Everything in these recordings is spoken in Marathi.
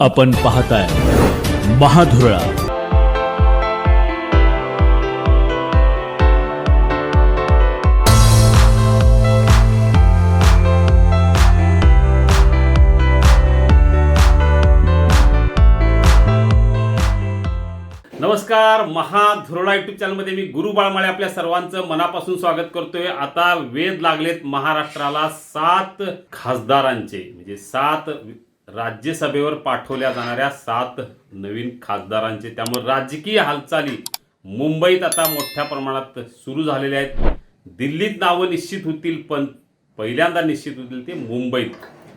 आपण पाहताय महाधुरळा. नमस्कार, महाधुरळा यूट्यूब चॅनलमध्ये मी गुरु बाळमाळे आपल्या सर्वांचं मनापासून स्वागत करतोय. आता वेध लागलेत महाराष्ट्राला 7 खासदारांचे, म्हणजे 7 राज्यसभेवर पाठवल्या जाणाऱ्या 7 नवीन खासदारांचे. त्यामुळे राजकीय हालचाली मुंबईत आता मोठ्या प्रमाणात सुरू झालेल्या आहेत. दिल्लीत नावं निश्चित होतील, पण पहिल्यांदा निश्चित होतील ते मुंबईत.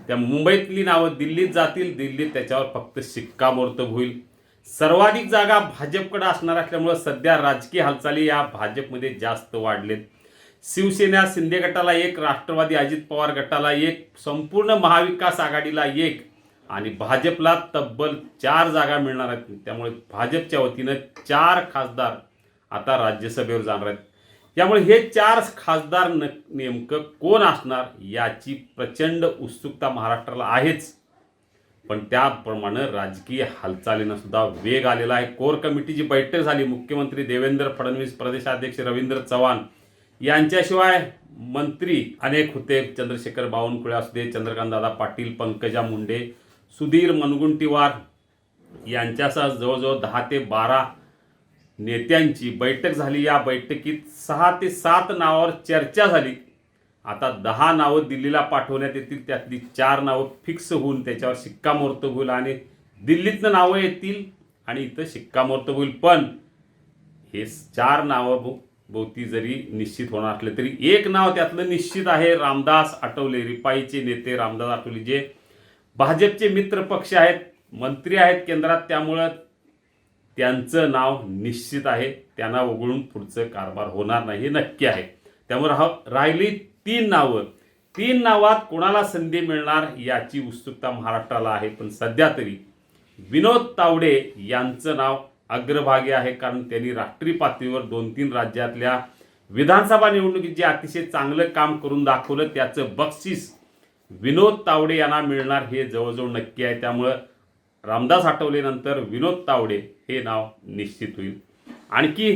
त्या मुंबईतली नावं दिल्लीत जातील, दिल्लीत त्याच्यावर फक्त शिक्कामोर्तब होईल. सर्वाधिक जागा भाजपकडे असणार असल्यामुळे सध्या राजकीय हालचाली या भाजपमध्ये जास्त वाढलेत. शिवसेना शिंदे गटाला 1, राष्ट्रवादी अजित पवार गटाला 1, संपूर्ण महाविकास आघाडीला 1 आणि भाजपला तब्बल 4 जागा मिळणार आहेत. त्यामुळे भाजपच्या वतीनं 4 खासदार आता राज्यसभेवर जाणार आहेत. त्यामुळे हे 4 खासदार नेमकं कोण असणार याची प्रचंड उत्सुकता महाराष्ट्राला आहेच, पण त्याप्रमाणे राजकीय हालचालींना सुद्धा वेग आलेला आहे. कोर कमिटीची बैठक झाली. मुख्यमंत्री देवेंद्र फडणवीस, प्रदेशाध्यक्ष रवींद्र चव्हाण यांच्याशिवाय मंत्री अनेक होते. चंद्रशेखर बावनकुळे असू दे, चंद्रकांतदादा पाटील, पंकजा मुंडे, सुधीर मुनगंटीवार यांच्यासह जवळजवळ 10 ते 12 नेत्यांची बैठक झाली. या बैठकीत 6 ते 7 नावावर चर्चा झाली. आता 10 नावं दिल्लीला पाठवण्यात येतील. त्यातली 4 नावं फिक्स होऊन त्याच्यावर शिक्कामोर्तब होईल आणि दिल्लीतनं नावं येतील आणि इथं शिक्कामोर्तब होईल. पण हे 4 नावं भोवती जरी निश्चित होणार असले तरी एक नाव त्यातलं निश्चित आहे. रामदास आठवले, रिपाईचे नेते रामदास आठवले, जे भाजपचे मित्र पक्ष आहेत, मंत्री आहेत केंद्रात, त्यामुळं त्यांचं नाव निश्चित आहे. त्यांना वगळून पुढचं कारभार होणार नाही हे नक्की आहे. त्यामुळे राहिली 3 नावं. 3 नावात कोणाला संधी मिळणार याची उत्सुकता महाराष्ट्राला आहे. पण सध्या तरी विनोद तावडे यांचं नाव अग्रभागी आहे, कारण त्यांनी राष्ट्रीय पातळीवर 2-3 राज्यातल्या विधानसभा निवडणुकीत जे अतिशय चांगलं काम करून दाखवलं त्याचं बक्षीस विनोद तावडे यांना मिळणार हे जवळजवळ नक्की आहे. त्यामुळं रामदास आठवलेनंतर विनोद तावडे हे नाव निश्चित होईल. आणखी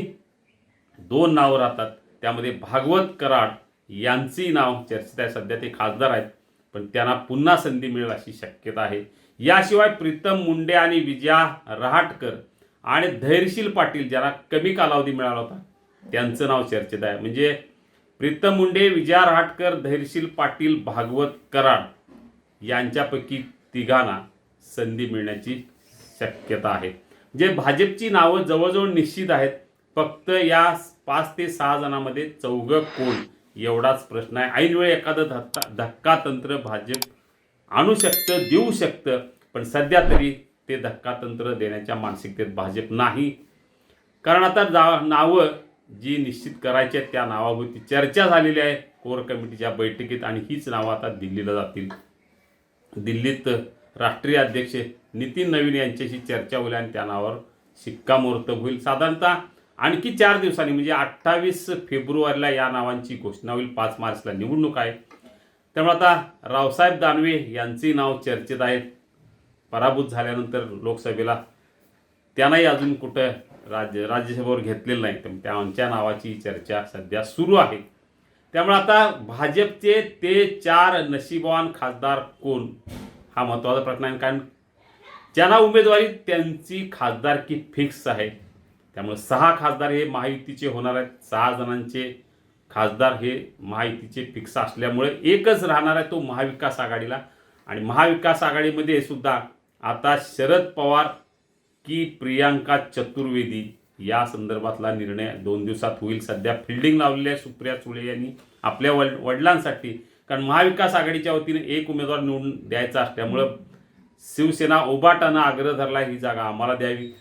2 नावं राहतात. त्यामध्ये भागवत कराड यांचंही नाव चर्चेत आहे. सध्या ते खासदार आहेत, पण त्यांना पुन्हा संधी मिळेल अशी शक्यता आहे. याशिवाय प्रीतम मुंडे आणि विजया रहाटकर आणि धैर्यशील पाटील, ज्यांना कमी कालावधी मिळाला होता, त्यांचं नाव चर्चेत आहे. म्हणजे प्रीतम मुंडे, विजया रहाटकर, धैर्यशील पाटील, भागवत कराड यांच्यापैकी 3घांना संधी मिळण्याची शक्यता आहे. जे भाजपची नावं जवळजवळ निश्चित आहेत. फक्त या 5 ते 6 जणांमध्ये 4 कोण एवढाच प्रश्न आहे. ऐनवेळी एखादं धक्का तंत्र भाजप आणू शकतं, देऊ शकतं, पण सध्या तरी ते धक्का तंत्र देण्याच्या मानसिकतेत भाजप नाही. कारण आता नावं जी निश्चित करायची आहेत त्या नावाभोवती चर्चा झालेली आहे कोर कमिटीच्या बैठकीत, आणि हीच नावं आता दिल्लीला जातील. दिल्लीत राष्ट्रीय अध्यक्ष नितीन नवीन यांच्याशी चर्चा होईल आणि त्या नावावर शिक्कामोर्तब होईल. साधारणतः आणखी 4 दिवसांनी म्हणजे 28 फेब्रुवारीला या नावांची घोषणा होईल. 5 मार्चला निवडणूक आहे. त्यामुळे आता रावसाहेब दानवे यांचे नाव चर्चेत आहेत. पराभूत झाल्यानंतर लोकसभेला त्यांनाही अजून कुठं राज्यसभेवर घेतलेलं नाही, तर त्यांच्या नावाची चर्चा सध्या सुरू आहे. त्यामुळे आता भाजपचे ते 4 नशीबवान खासदार कोण हा महत्त्वाचा प्रश्न आहे. कारण ज्यांना उमेदवारी त्यांची खासदारकी फिक्स आहे. त्यामुळे 6 खासदार हे महायुतीचे होणार आहेत. 6 जणांचे खासदार हे महायुतीचे फिक्स असल्यामुळे एकच राहणार आहे, तो महाविकास आघाडीला. आणि महाविकास आघाडीमध्ये सुद्धा आता शरद पवार की प्रियांका चतुर्वेदी या संदर्भातला निर्णय 2 दिवसात होईल. सध्या फिल्डिंग लावलेली आहे सुप्रिया सुळे यांनी आपल्या वडिलांसाठी, कारण महाविकास आघाडीच्या वतीने एक उमेदवार निवडून द्यायचा असल्यामुळं शिवसेना उभाटानं आग्रह धरला ही जागा आम्हाला द्यावी.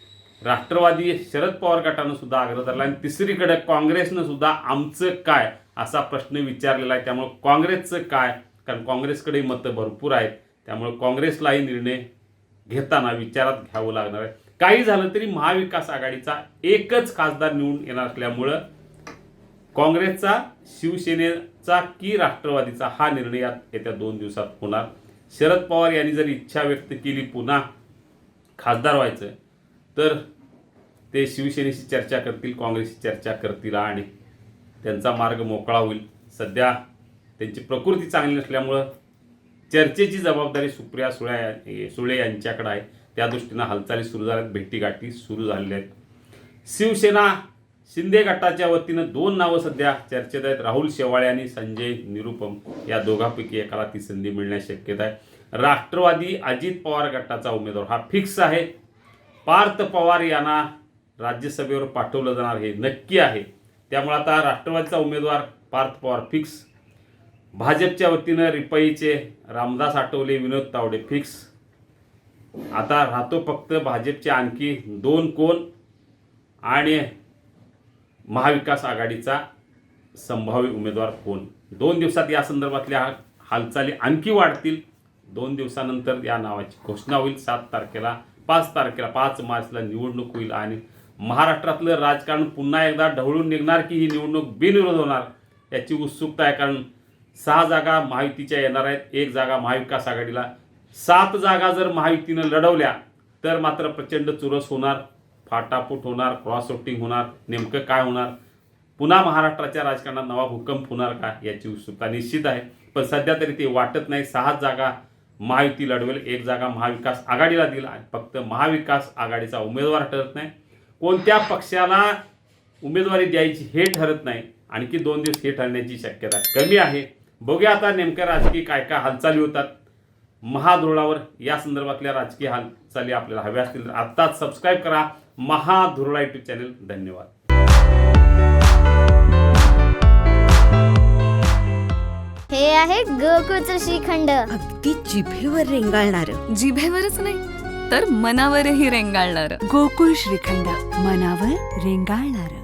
राष्ट्रवादी शरद पवार गटानं सुद्धा आग्रह धरला आणि तिसरीकडे काँग्रेसनं सुद्धा आमचं काय असा प्रश्न विचारलेला आहे. त्यामुळे काँग्रेसचं काय, कारण काँग्रेसकडे मतं भरपूर आहेत. त्यामुळे काँग्रेसलाही निर्णय घेताना विचारात घ्यावं लागणार आहे. काही झालं तरी महाविकास आघाडीचा एकच खासदार निवडून येणार असल्यामुळं काँग्रेसचा, शिवसेनेचा की राष्ट्रवादीचा हा निर्णय येत्या 2 दिवसात होणार. शरद पवार यांनी जर इच्छा व्यक्त केली पुन्हा खासदार व्हायचं तर ते शिवसेनेशी चर्चा करतील, काँग्रेसशी चर्चा करतील आणि त्यांचा मार्ग मोकळा होईल. सध्या त्यांची प्रकृती चांगली नसल्यामुळं चर्चेची जबाबदारी सुप्रिया सुळे यांच्याकडे आहे. त्या दृष्टीनं हालचाली सुरू झाल्यात, भेटीगाठी सुरू झालेल्या आहेत. शिवसेना शिंदे गटाच्या वतीनं 2 नावं सध्या चर्चेत आहेत. राहुल शेवाळे आणि संजय निरुपम या दोघांपैकी एकाला ती संधी मिळण्याची शक्यता आहे. राष्ट्रवादी अजित पवार गटाचा उमेदवार हा फिक्स आहे. पार्थ पवार यांना राज्यसभेवर पाठवलं जाणार हे नक्की आहे. त्यामुळे आता राष्ट्रवादीचा उमेदवार पार्थ पवार फिक्स. भाजपच्या वतीनं रिपाईचे रामदास आठवले, विनोद तावडे फिक्स. आता राहतो फक्त भाजपचे आणखी 2 कोण आणि महाविकास आघाडीचा संभाव्य उमेदवार कोण. 2 दिवसात या संदर्भातल्या हालचाली आणखी वाढतील. 2 दिवसानंतर या नावाची घोषणा होईल. 5 मार्चला निवडणूक होईल आणि महाराष्ट्रातलं राजकारण पुन्हा एकदा ढवळून निघणार की ही निवडणूक बिनविरोध होणार याची उत्सुकता आहे. कारण 6 जागा महायुतीच्या येणार आहेत, 1 जागा महाविकास आघाडीला. 7 जागा जर महायुतीनं लढवल्या तर मात्र प्रचंड चुरस होणार, फाटाफूट होणार, क्रॉस वोटिंग होणार. नेमकं काय होणार, पुन्हा महाराष्ट्राच्या राजकारणात नवा भूकंप होणार का याची उत्सुकता निश्चित आहे. पण सध्या तरी ते वाटत नाही. 6 जागा महायुती लढवेल, 1 जागा महाविकास आघाडीला दिला आणि फक्त महाविकास आघाडीचा उमेदवार ठरत नाही, कोणत्या पक्षाला उमेदवारी द्यायची हे ठरत नाही. आणखी 2 दिवस हे ठरण्याची शक्यता कमी आहे. बघूया आता नेमक्या राजकीय काय काय हालचाली होतात महाधुरळावर. या संदर्भातल्या राजकीय हालचाली आपल्याला हव्या असतील तर आत्ताच सबस्क्राईब करा महाधुरळा यूट्यूब चॅनल. धन्यवाद. हे आहे गोकुळचं श्रीखंड. अगदी जिभेवर रेंगाळणारं. जिभेवरच नाही तर मनावरही रेंगाळणार. गोकुळ श्रीखंड, मनावर रेंगाळणारं.